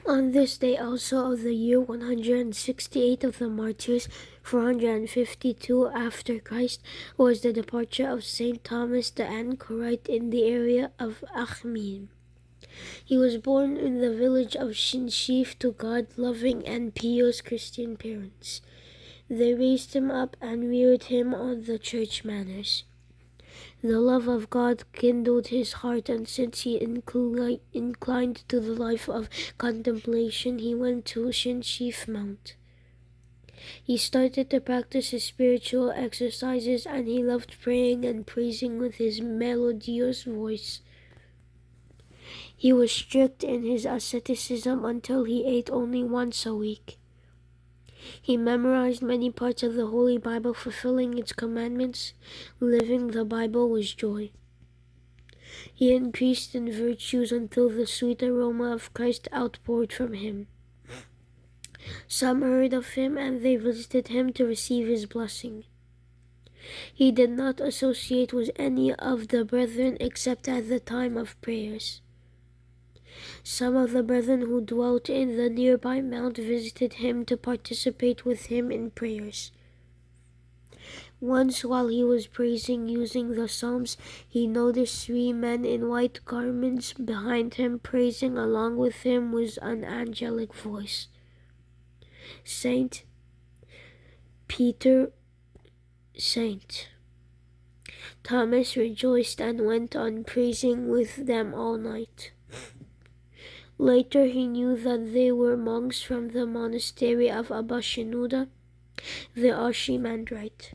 On this day also of the year 168 of the martyrs, 452 after Christ, was the departure of Saint Thomas the anchorite in the area of Achmin. He was born in the village of Shinshif to God-loving and pious Christian parents. They raised him up and reared him on the church manners. The love of God kindled his heart, and since he inclined to the life of contemplation, he went to Shinshif Mount. He started to practice his spiritual exercises, and he loved praying and praising with his melodious voice. He was strict in his asceticism until he ate only once a week. He memorized many parts of the Holy Bible, fulfilling its commandments. Living the Bible was joy. He increased in virtues until the sweet aroma of Christ outpoured from him. Some heard of him, and they visited him to receive his blessing. He did not associate with any of the brethren except at the time of prayers. Some of the brethren who dwelt in the nearby mount visited him to participate with him in prayers. Once, while he was praising using the Psalms, he noticed 3 men in white garments behind him praising along with him with an angelic voice. Saint Peter, Saint Thomas rejoiced and went on praising with them all night. Later he knew that they were monks from the monastery of Abba Shenouda, the Archimandrite.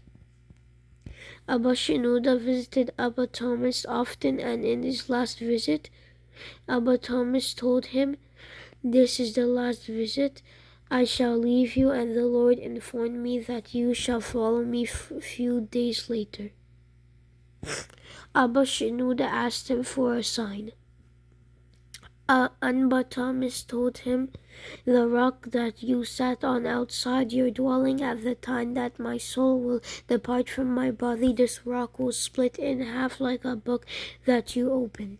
Abba Shenouda visited Abba Thomas often, and in his last visit, Abba Thomas told him, "This is the last visit. I shall leave you, and the Lord informed me that you shall follow me a few days later." Abba Shenouda asked him for a sign. Abba Thomas told him, "The rock that you sat on outside your dwelling at the time that my soul will depart from my body, this rock will split in half like a book that you open."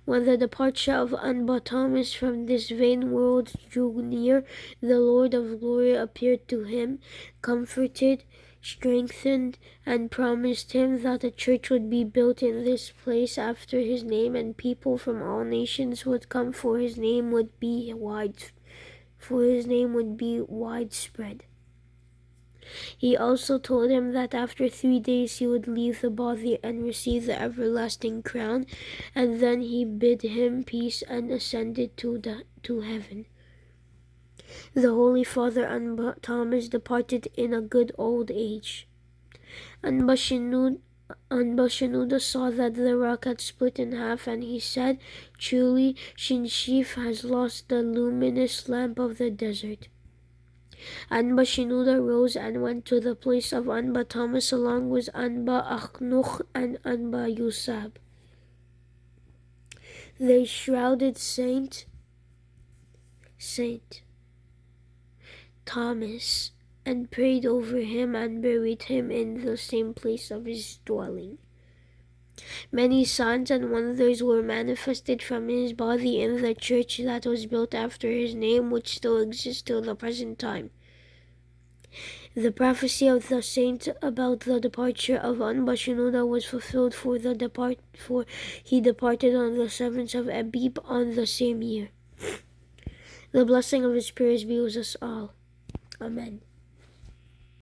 When the departure of Abba Thomas from this vain world drew near, the Lord of glory appeared to him, comforted, strengthened, and promised him that a church would be built in this place after his name, and people from all nations would come, for his name would be widespread. He also told him that after 3 days he would leave the body and receive the everlasting crown, and then he bid him peace and ascended to heaven. The Holy Father Abba Thomas departed in a good old age. Abba Shenouda saw that the rock had split in half, and he said, "Truly, Shinshif has lost the luminous lamp of the desert." Abba Shenouda rose and went to the place of Abba Thomas along with Abba Achnuch and Abba Yusab. They shrouded Saint Thomas and prayed over him and buried him in the same place of his dwelling. Many signs and wonders were manifested from his body in the church that was built after his name, which still exists till the present time. The prophecy of the saint about the departure of Abba Shenouda was fulfilled, for he departed on the 7th of Abib on the same year. The blessing of his prayers be with us all. Amen.